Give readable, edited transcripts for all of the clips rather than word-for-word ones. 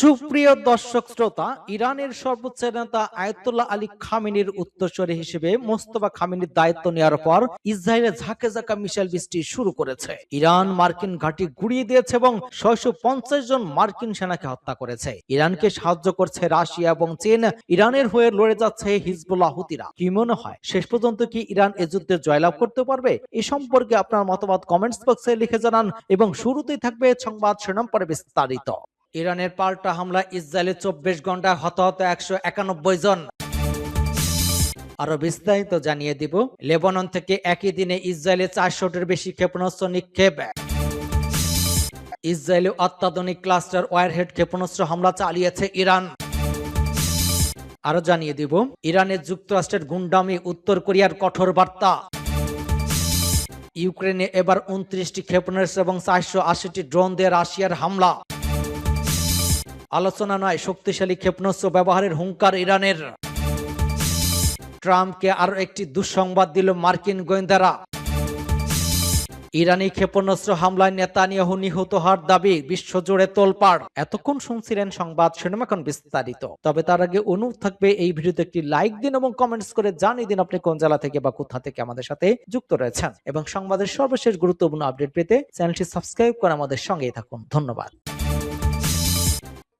সুপ্রিয় দর্শক শ্রোতা, ইরানের সর্বোচ্চ নেতা আয়াতুল্লাহ আলী খামেনির উত্তরসূরি হিসেবে মোস্তফা খামেনির দায়িত্ব নেওয়ার পর ইসরায়েলে ঝাঁকে ঝাঁকা মিসাইল বৃষ্টি শুরু করেছে। ইরান মার্কিন ঘাঁটি গুড়িয়ে দিয়েছে এবং 650 জন মার্কিন সেনাকে হত্যা করেছে। ইরানকে সাহায্য করছে রাশিয়া এবং চীন। ইরানের হয়ে লড়ে যাচ্ছে হিজবুল্লাহ হুতিরা। কি মনে হয়, শেষ পর্যন্ত কি ইরান এ যুদ্ধে জয়লাভ করতে পারবে? এ সম্পর্কে আপনার মতামত কমেন্টস বক্সে লিখে জানান এবং শুরুতেই থাকবে সংবাদ শিরোনাম, পরে বিস্তারিত। ইরানের পাল্টা হামলা ইসরায়েলে 24 ঘন্টায় হতাহত 191 জন। আরো বিস্তারিত জানিয়ে দিব। লেবানন থেকে একই দিনে ইসরায়েলে 400টির বেশি ক্ষেপণাস্ত্র নিক্ষেপ। ইসরায়েলে অত্যাধুনিক ক্লাস্টার ওয়ারহেড ক্ষেপণাস্ত্র হামলা চালিয়েছে ইরান। আরো জানিয়ে দিব, ইরানের যুক্তরাষ্ট্রের গুন্ডামি, উত্তর কোরিয়ার কঠোর বার্তা। ইউক্রেনে এবার 29টি ক্ষেপণাস্ত্র এবং 480টি ড্রোন দিয়ে রাশিয়ার হামলা। আলোচনা নয়, শক্তিশালী ক্ষেপণাস্ত্র ব্যবহারের হুঙ্কার ইরানের। ট্রাম্পকে আরো একটি দুঃসংবাদ দিল মার্কিন গোয়েন্দারা। ইরানি ক্ষেপণাস্ত্র হামলায় নেতানিয়াহু নিহত হওয়ার দাবি, বিশ্বজুড়ে তোলপাড়। এতক্ষণ শুনছিলেন সংবাদ শিরোনাম, এখন বিস্তারিত। তবে তার আগে অনুরোধ থাকবে, এই ভিডিওতে একটি লাইক দিন এবং কমেন্টস করে জানিয়ে দিন আপনি কোন জেলা থেকে বা কোথা থেকে আমাদের সাথে যুক্ত রয়েছেন, এবং সংবাদের সর্বশেষ গুরুত্বপূর্ণ আপডেট পেতে চ্যানেলটি সাবস্ক্রাইব করে আমাদের সঙ্গেই থাকুন। ধন্যবাদ।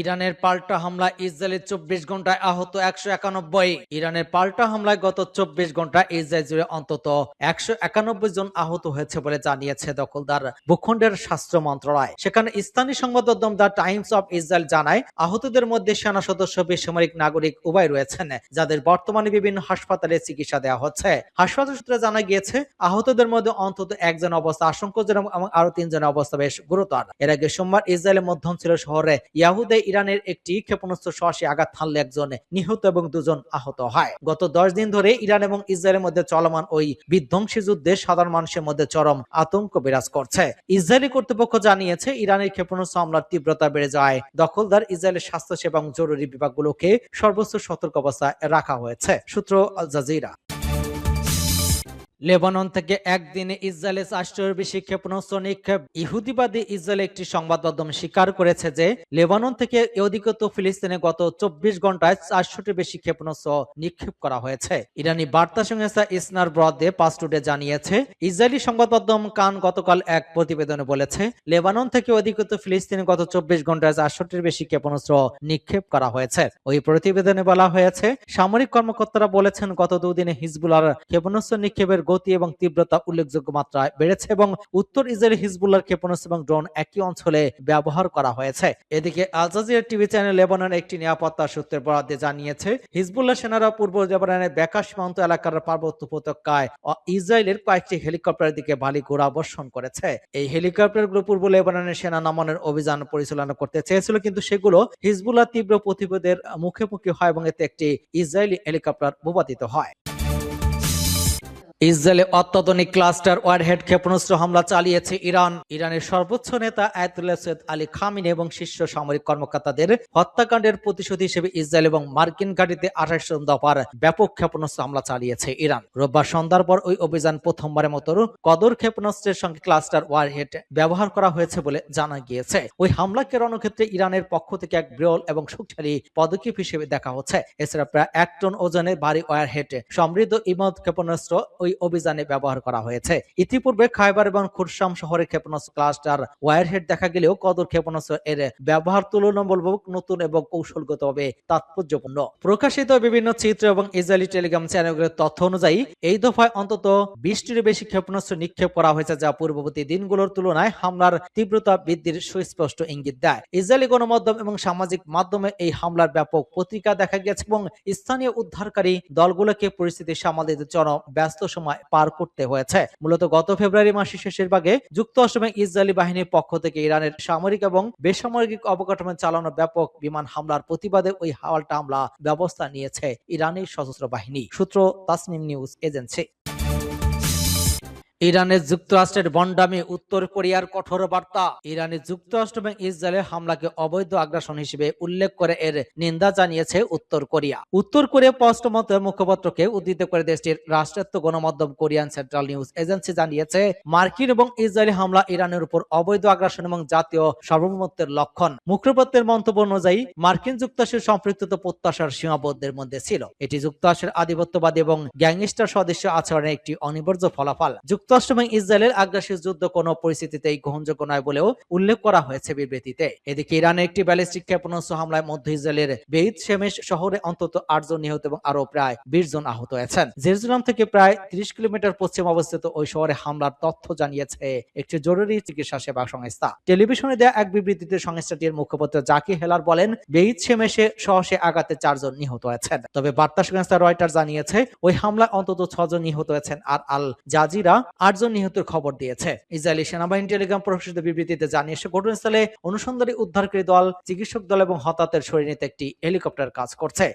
ইরানের পাল্টা হামলা ইসরায়েলের 24 ঘন্টায় আহত 191। ইরানের পাল্টা হামলায় গত 24 ঘন্টায় ইসরায়েল জুড়ে অন্তত 191 জন আহত হয়েছে বলে জানিয়েছে দখলদার ভূখণ্ডের স্বাস্থ্য মন্ত্রণালয়। সেখানে স্থানীয় সংবাদ মাধ্যম দ্য টাইমস অফ ইসরায়েল জানায়, আহতদের মধ্যে সেনা সদস্য, বেসামরিক নাগরিক উভয় রয়েছেন, যাদের বর্তমানে বিভিন্ন হাসপাতালে চিকিৎসা দেওয়া হচ্ছে। হাসপাতাল সূত্রে জানা গিয়েছে, আহতদের মধ্যে অন্তত একজন অবস্থা আশঙ্কাজনক এবং আরো 3 জনের অবস্থা বেশ গুরুতর। এর আগে সোমবার ইসরায়েলের মধ্যাঞ্চল শহরে ইয়াহুদে ইরানের একটি ক্ষেপণাস্ত্র সরাসরি আঘাত হানলে একজন নিহত এবং 2 জন আহত হয়। গত 10 দিন ধরে ইরান এবং ইসরায়েলের মধ্যে চলমান ওই বিধ্বংসী যুদ্ধে সাধারণ মানুষের মধ্যে চরম আতঙ্ক বিরাজ করছে। ইসরায়েলি কর্তৃপক্ষ জানিয়েছে, ইরানের ক্ষেপণাস্ত্র হামলার তীব্রতা বেড়ে যায় দখলদার ইসরায়েলের স্বাস্থ্যসেবা এবং জরুরি বিভাগগুলোকে সর্বোচ্চ সতর্ক অবস্থায় রাখা হয়েছে। সূত্র আল জাজিরা। লেবানন থেকে একদিনে ইসরায়েলে 400-এর বেশি ক্ষেপণাস্ত্র নিক্ষেপ। ইহুদিবাদী ইসরায়েল একটি সংবাদ মাধ্যম স্বীকার করেছে যে লেবানন থেকে অধিকৃত ফিলিস্তিনে গত 24 ঘন্টায় 400-টির বেশি ক্ষেপণাস্ত্র নিক্ষেপ করা হয়েছে। ইরানি বার্তা সংস্থা ইসনার ব্রডে 5 টুডে জানিয়েছে, ইসরায়েলি সংবাদ মাধ্যম কান গতকাল এক প্রতিবেদনে বলেছে, লেবানন থেকে অধিকৃত ফিলিস্তিনে গত 24 ঘন্টায় 400-টির বেশি ক্ষেপণাস্ত্র নিক্ষেপ করা হয়েছে। ওই প্রতিবেদনে বলা হয়েছে, সামরিক কর্মকর্তারা বলেছেন, গত দুদিনে হিজবুল্লাহর ক্ষেপণাস্ত্র নিক্ষেপের গতি এবং তীব্রতা উল্লেখযোগ্য মাত্রায় বেড়েছে এবং উত্তর ইসরায়েলি হিজবুল্লাহর ক্ষেপণাস্ত্র এবং ড্রোন একই অঞ্চলে ব্যবহার করা হয়েছে। এদিকে আল জাজিরা টিভি চ্যানেল লেবাননের একটি নিরাপত্তা সূত্রের বরাদ্দে জানিয়েছে, হিজবুল্লাহ সেনারা পূর্ব লেবাননের বেকা সীমান্ত এলাকার পার্বত্য উপত্যকায় ইসরায়েলের কয়েকটি হেলিকপ্টারের দিকে বালি গোলা বর্ষণ করেছে। এই হেলিকপ্টারগুলো পূর্ব লেবাননের সেনা নামানোর অভিযান পরিচালনা করতে চেয়েছিল, কিন্তু সেগুলো হিজবুল্লাহ তীব্র প্রতিরোধের মুখোমুখি হয় এবং এতে একটি ইসরায়েলি হেলিকপ্টার ভূপাতিত হয়। ইসরায়েলে অত্যাধুনিক ক্লাস্টার ওয়ারহেড ক্ষেপণাস্ত্র হামলা চালিয়েছে ইরান। ইরানের সর্বোচ্চ নেতা আয়াতুল্লাহ সৈয়দ আলী খামেনি এবং শীর্ষ সামরিক কর্মকর্তাদের হত্যাকাণ্ডের প্রতিশোধ হিসেবে ইসরায়েল এবং মার্কিন ঘাঁটিতে 28 দফার ব্যাপক ক্ষেপণাস্ত্র হামলা চালিয়েছে ইরান। রোববার সন্ধ্যার পর ওই অভিযান প্রথমবারের মতো কদর ক্ষেপণাস্ত্রের সঙ্গে ক্লাস্টার ওয়ারহেড ব্যবহার করা হয়েছে বলে জানা গিয়েছে। ওই হামলাকে রণক্ষেত্রে ইরানের পক্ষ থেকে এক বিরল এবং শক্তিশালী পদক্ষেপ হিসেবে দেখা হচ্ছে। এছাড়া প্রায় 1 টন ওজনের ভারী ওয়ারহেড সমৃদ্ধ ইমদ ক্ষেপণাস্ত্র ওই অভিযানে ব্যবহার করা হয়েছে। ইতিপূর্বে খাইবার এবং খুরশাম শহরের ক্ষেপণাস্ত্র ক্লাস্টার ওয়ারহেড দেখা গেলেও কদর ক্ষেপণাস্ত্র এর ব্যবহার তুলনামূলক নতুন এবং কৌশলগতভাবে তাৎপর্যপূর্ণ। প্রকাশিত বিভিন্ন চিত্র এবং ইসরায়েলি টেলিগ্রাম চ্যানেলগুলোর তথ্য অনুযায়ী এই দফায় অন্তত 20টির বেশি ক্ষেপণাস্ত্র নিক্ষেপ করা হয়েছে, যা পূর্ববর্তী দিনগুলোর তুলনায় হামলার তীব্রতা বৃদ্ধির সুস্পষ্ট ইঙ্গিত দেয়। ইসরায়েলি গণমাধ্যম এবং সামাজিক মাধ্যমে এই হামলার ব্যাপক প্রতিক্রিয়া দেখা গেছে এবং স্থানীয় উদ্ধারকারী দলগুলোকে পরিস্থিতি সামাল দিতে চরম ব্যস্ত সময় পার করতে হয়েছে। মূলত গত ফেব্রুয়ারি মাসের শেষের ভাগে যুক্তরাষ্ট্র এবং ইসরায়েলি বাহিনীর পক্ষ থেকে ইরানের সামরিক এবং বেসামরিক অবকাঠামো চালানো ব্যাপক বিমান হামলার প্রতিবাদে ওই পাল্টা হামলা ব্যবস্থা নিয়েছে ইরানি সশস্ত্র বাহিনী। সূত্র তাসনিম নিউজ এজেন্সি। ইরানের যুক্তরাষ্ট্রের বন্ডামি, উত্তর কোরিয়ার কঠোর বার্তা। ইরানের যুক্তরাষ্ট্র এবং ইসরায়েলের হামলাকে অবৈধ আগ্রাসন হিসেবে উল্লেখ করে এর নিন্দা জানিয়েছে উত্তর কোরিয়া। উত্তর কোরিয়া পোস্ট মতের মুখপাত্রকে উদ্ধৃত করে দেশটির রাষ্ট্রায়ত্ত গণমাধ্যম কোরিয়ান সেন্ট্রাল নিউজ এজেন্সি জানিয়েছে, মার্কিন এবং ইসরায়েলি হামলা ইরানের উপর অবৈধ আগ্রাসন এবং জাতীয় সার্বভৌমত্বের লক্ষণ। মুখপাত্রের মন্তব্য অনুযায়ী মার্কিন যুক্তরাষ্ট্রের সম্পৃক্ততা প্রত্যাশার সীমাবদ্ধের মধ্যে ছিল। এটি যুক্তরাষ্ট্রের আধিপত্যবাদী এবং গ্যাংস্টার সদস্য আচরণের একটি অনিবার্য ফলাফল। যুক্তরাষ্ট্র এবং ইসরায়েলের আগ্রাসী যুদ্ধ কোনো পরিস্থিতিতেই গ্রহণযোগ্য নয় বলেও উল্লেখ করা হয়েছে বিবৃতিতে। এদিকে ইরানের একটি ব্যালিস্টিক ক্ষেপণাস্ত্র হামলায় মধ্য ইসরায়েলের বেইত শেমেশ শহরে অন্তত 8 জন নিহত এবং আরো প্রায় 20 জন আহত হয়েছেন। জেরুজালেম থেকে প্রায় 30 কিলোমিটার পশ্চিম অবস্থিত ওই শহরে হামলার তথ্য জানিয়েছে একটি জরুরি চিকিৎসা সেবা সংস্থা। টেলিভিশনে দেয়া এক বিবৃতিতে সংস্থাটির মুখপাত্র জাকি হেলার বলেন, বেইত শেমেশে সহসে আঘাতে 4 জন নিহত হয়েছেন। তবে বার্তা সংস্থা রয়টার জানিয়েছে ওই হামলায় অন্তত 6 জন নিহত হয়েছেন, আর আল জাজিরা 8 জন নিহতের খবর দিয়েছে। ইসরায়েলি সেনাবাহিনী টেলিগ্রাম প্রকাশিত বিবৃতিতে জানিয়েছে, ঘটনাস্থলে অনুসন্ধানী উদ্ধারকারী দল, চিকিৎসক দল এবং হতাহতের সরিয়ে নিতে একটি হেলিকপ্টার কাজ করছে।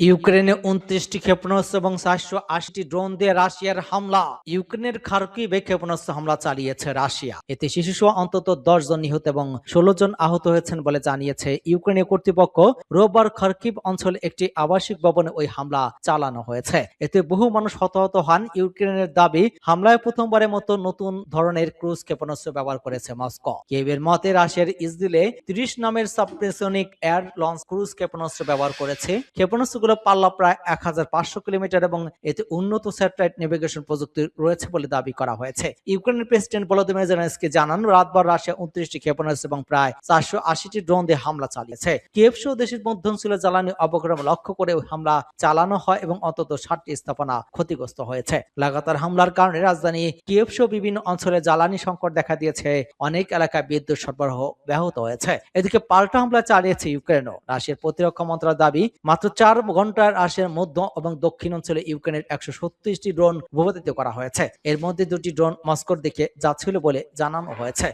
ইউক্রেনে 29টি ক্ষেপণাস্ত্র এবং 480টি ড্রোন দিয়ে রাশিয়ার হামলা। ইউক্রেনের খার্কিভে ক্ষেপণাস্ত্র হামলা চালিয়েছে রাশিয়া। এতে শিশুসহ অন্তত 10 জন নিহত এবং 16 জন আহত হয়েছেন বলে জানিয়েছে ইউক্রেনীয় কর্তৃপক্ষ। রোববার খার্কিভ অঞ্চলে একটি আবাসিক ভবনে ওই হামলা চালানো হয়েছে। এতে বহু মানুষ হতাহত হন। ইউক্রেনের দাবি, হামলায় প্রথমবারের মতো নতুন ধরনের ক্রুজ ক্ষেপণাস্ত্র ব্যবহার করেছে মস্কো। কিয়েভের মতে রাশিয়ার ইসরায়েলে 30 নামের সাবসোনিক এয়ার লঞ্চ ক্রুজ ক্ষেপণাস্ত্র ব্যবহার করেছে। ক্ষেপণাস্ত্র পাল্লা প্রায় 1500 কিলোমিটার এবং এতে উন্নত স্যাটেলাইট নেভিগেশন প্রযুক্তি রয়েছে বলে দাবি করা হয়েছে। ইউক্রেনের প্রেসিডেন্ট ভলোদিমির জেলেনস্কি জানান, রাতভর রাশিয়া 29টি ক্ষেপণাস্ত্র এবং প্রায় 480টি ড্রোন দিয়ে হামলা চালিয়েছে। কিয়েভ সহ দেশের মধ্যাঞ্চলে জ্বালানি অবকাঠামো লক্ষ্য করে হামলা চালানো হয় এবং অন্তত 60টি স্থাপনা ক্ষতিগ্রস্ত হয়েছে। লাগাতার হামলার কারণে রাজধানী কিয়েভ সহ বিভিন্ন অঞ্চলে জ্বালানি সংকট দেখা দিয়েছে। অনেক এলাকায় বিদ্যুৎ সরবরাহ ব্যাহত হয়েছে। এদিকে পাল্টা হামলা চালিয়েছে ইউক্রেনও। রাশিয়ার প্রতিরক্ষা মন্ত্রণালয়ের দাবি, মাত্র 4 ঘন্টার রাশিয়ার মধ্য এবং দক্ষিণ অঞ্চলে ইউক্রেনের 136টি ড্রোন ভূপাতিত করা হয়েছে। এর মধ্যে 2টি ড্রোন মস্কোর দিকে যাচ্ছিল বলে জানানো হয়েছে।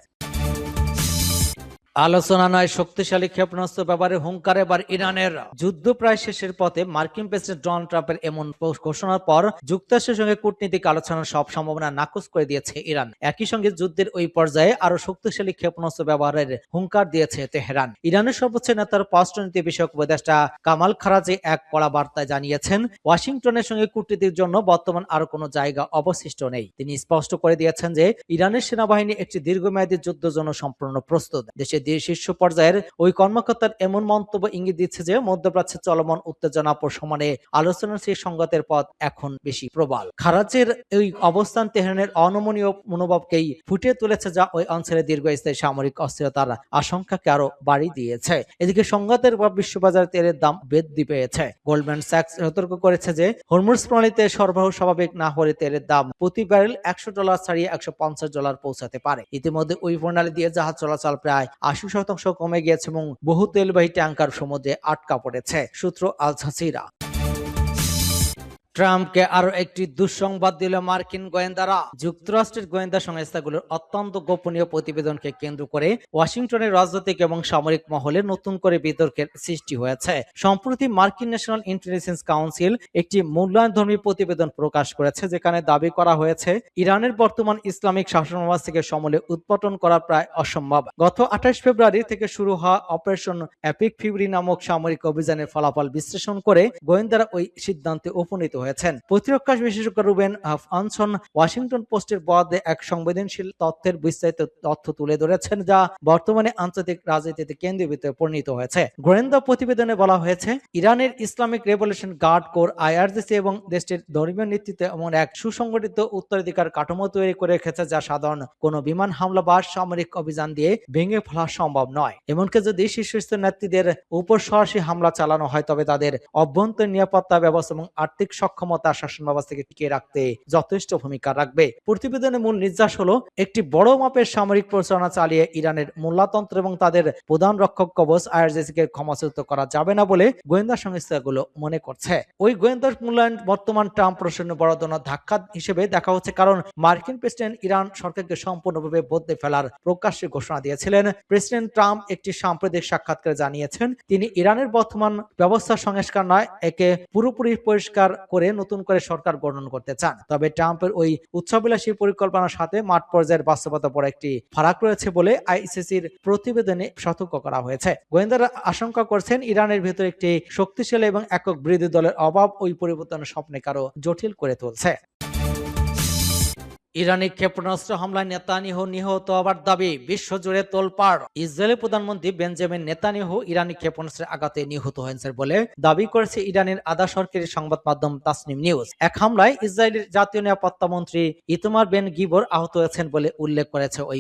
আলোচনা নয়, শক্তিশালী ক্ষেপণাস্ত্র ব্যবহারের হুঙ্কার এবার ইরানের। যুদ্ধ প্রায় শেষের পথে। মার্কিন প্রেসিডেন্ট ডোনাল্ড ট্রাম্পের এমন ঘোষণার পর যুক্তরাষ্ট্রের সঙ্গে কূটনীতিক আলোচনার সব সম্ভাবনা নাকচ করে দিয়েছে ইরান। একই সঙ্গে যুদ্ধের ওই পর্যায়ে আরো শক্তিশালী ক্ষেপণাস্ত্র ব্যবহারের হুঙ্কার দিয়েছে তেহরান। ইরানের সর্বোচ্চ নেতার পররাষ্ট্রনীতি বিষয়ক উপদেষ্টা কামাল খারাজি এক কড়া বার্তায় জানিয়েছেন, ওয়াশিংটনের সঙ্গে কূটনীতির জন্য বর্তমান আরো কোনো জায়গা অবশিষ্ট নেই। তিনি স্পষ্ট করে দিয়েছেন যে ইরানের সেনাবাহিনী একটি দীর্ঘমেয়াদী যুদ্ধের জন্য সম্পূর্ণ প্রস্তুত। দেশের শীর্ষ পর্যায়ের ওই কর্মকর্তার এমন মন্তব্য ইঙ্গিত দিচ্ছে যে মধ্যপ্রাচ্যে চলমান উত্তেজনা প্রশমনে আলোচনার সেই সংঘাতের পথ এখন বেশি প্রবল। খারাজের এই অবস্থান তেহরানের অনমনীয় মনোভাবকেই ফুটিয়ে তুলেছে, যা ওই অঞ্চলে দীর্ঘস্থায়ী সামরিক অস্থিরতার আশঙ্কাকে আরো বাড়িয়ে দিয়েছে। এদিকে সংঘাতের পর বিশ্ববাজারে তেলের দাম বৃদ্ধি পেয়েছে। গোল্ডম্যান স্যাক্স সতর্ক করেছে যে হরমুজ প্রণালীতে সরবরাহ স্বাভাবিক না হলে তেলের দাম প্রতি ব্যারেল $100 ছাড়িয়ে $150 পৌঁছাতে পারে। ইতিমধ্যে ওই প্রণালী দিয়ে জাহাজ চলাচল প্রায় 80% কমে গিয়েছে এবং বহু তেলবাহী ট্যাঙ্কার সমুদ্রে আটকা পড়েছে। সূত্র আল জাজিরা। ট্রাম্পকে আরো একটি দুঃসংবাদ দিল মার্কিন গোয়েন্দারা। যুক্তরাষ্ট্রের গোয়েন্দা সংস্থাগুলোর অত্যন্ত গোপনীয় প্রতিবেদনকে কেন্দ্র করে ওয়াশিংটনের রাজনৈতিক এবং সামরিক মহলে নতুন করে বিতর্কের সৃষ্টি হয়েছে। সম্প্রতি মার্কিন ন্যাশনাল ইন্টেলিজেন্স কাউন্সিল একটি মূল্যায়নধর্মী প্রতিবেদন প্রকাশ করেছে, যেখানে দাবি করা হয়েছে ইরানের বর্তমান ইসলামিক শাসনামল থেকে সমূলে উৎপাটন করা প্রায় অসম্ভব। গত 28 ফেব্রুয়ারি থেকে শুরু হওয়া অপারেশন এপিক ফিউরি নামক সামরিক অভিযানের ফলাফল বিশ্লেষণ করে গোয়েন্দারা ওই সিদ্ধান্তে উপনীত হয়েছেন। প্রতিরক্ষা বিশেষজ্ঞ রুবেন আনসন ওয়াশিংটন পোস্টের বরাদ্দে এক সংবেদনশীল তথ্যের বিস্তারিত তথ্য তুলে ধরেছেন, যা বর্তমানে আন্তর্জাতিক রাজনীতিতে কেন্দ্রীভূত পরিণত হয়েছে। গোয়েন্দা প্রতিবেদনে বলা হয়েছে, ইরানের Islamic revolution guard corps IRGC এবং দেশটির ধর্মীয় নেতৃত্বে এমন এক সুসংগঠিত উত্তরাধিকার কাঠামো তৈরি করে রেখেছে, যা সাধারণ কোনো বিমান হামলা বা সামরিক অভিযান দিয়ে ভেঙে ফেলা সম্ভব নয়। এমনকি যদি শীর্ষস্থানীয় নেতৃত্বের উপর সরাসরি হামলা চালানো হয়, তবে তাদের অভ্যন্তরীণ নিরাপত্তা ব্যবস্থা এবং আর্থিক সক্ষমতা শাসন ব্যবস্থাকে টিকিয়ে রাখতে যথেষ্ট ভূমিকা রাখবে। প্রতিবেদনের মূল নির্দেশ হলো, একটি বড় মাপের সামরিক প্রচারণা চালিয়ে ইরানের মূল্যতন্ত্র এবং তাদের প্রধান রক্ষক কবচ আইআরজিসিকে ক্ষমতাচ্যুত করা যাবে না বলে গোয়েন্দা সংস্থাগুলো মনে করছে। ওই গোয়েন্দা মূল্যায়ন বর্তমান ট্রাম্প প্রশাসনের বড় ধরনের ধাক্কা হিসেবে দেখা হচ্ছে, কারণ মার্কিন প্রেসিডেন্ট ইরান সরকারকে সম্পূর্ণভাবে বদলে ফেলার প্রকাশ্যে ঘোষণা দিয়েছিলেন। প্রেসিডেন্ট ট্রাম্প একটি সাম্প্রতিক সাক্ষাৎকারে জানিয়েছেন, তিনি ইরানের বর্তমান ব্যবস্থা সংস্কার নয়, একে পুরোপুরি পরিষ্কার করে করে নতুন করে সরকার গঠন করতে চান। তবে ট্রাম্পের ওই উচ্চাভিলাষী পরিকল্পনার সাথে মাঠ পর্যায়ের বাস্তবতা পড়ে একটি ফারাক রয়েছে বলে আইসিসির প্রতিবেদনে সতর্ক করা হয়েছে। গোয়েন্দারা আশঙ্কা করছেন ইরানের ভেতর একটি শক্তিশালী এবং একক বিরোধী দলের অভাব ওই পরিবর্তনের স্বপ্নকে আরো জটিল করে তুলছে। ইরানি ক্ষেপণাস্ত্র হামলায় নেতানিয়াহু নিহত হওয়ার দাবি বিশ্বজুড়ে তোলপাড়। ইসরায়েলি প্রধানমন্ত্রী বেঞ্জামিন নেতানিয়াহু ইরানি ক্ষেপণাস্ত্রের আঘাতে নিহত হয়েছেন বলে দাবি করেছে ইরানের আধা সরকারি সংবাদ মাধ্যম তাসনিম নিউজ। এক হামলায় ইসরায়েলের জাতীয় নিরাপত্তা মন্ত্রী ইতামার বেন গিবর আহত হয়েছেন বলে উল্লেখ করেছে ওই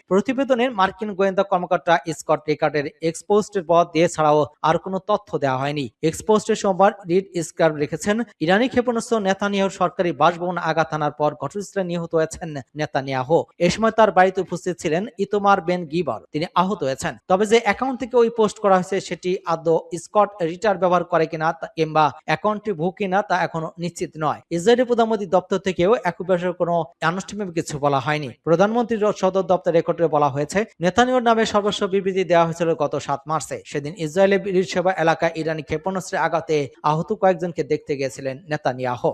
প্রতিবেদনের মার্কিন গোয়েন্দা কর্মকর্তা স্কট রিকার্ডের এক্সপোস্টের পর দিয়ে ছাড়াও আর কোনো তথ্য দেওয়া হয়নি। এক্সপোস্টে সোমবার রিড স্কার লিখেছেন, ইরানি ক্ষেপণাস্ত্র নেতানিয়াহুর সরকারি বাসভবন আঘাত হানার পর ঘটনাস্থলে নিহত হয়েছেন নেতানিয়াহু। এ সময় তার বাড়িতে উপস্থিত ছিলেন ইতামার বেন গিবর, তিনি আহত হয়েছেন। তবে যে অ্যাকাউন্ট থেকে ওই পোস্ট করা হয়েছে সেটি আদৌ স্কট রিটার ব্যবহার করে কিনা কিংবা অ্যাকাউন্টটি ভুয়ো কিনা তা এখনো নিশ্চিত নয়। ইসরায়েলি প্রধানমন্ত্রী দপ্তর থেকেও একই বিষয়ে কোনো আনুষ্ঠানিক কিছু বলা হয়নি। প্রধানমন্ত্রীর সদর দপ্তর রেকর্ডে বলা হয়েছে, নেতানিয়াহুর নামে সর্বস্ব বিবৃতি দেওয়া হয়েছিল গত ৭ মার্চে। সেদিন ইসরায়েলের বীরসেবা এলাকায় ইরানি ক্ষেপণাস্ত্রের আঘাতে আহত কয়েকজনকে দেখতে গিয়েছিলেন নেতানিয়াহু।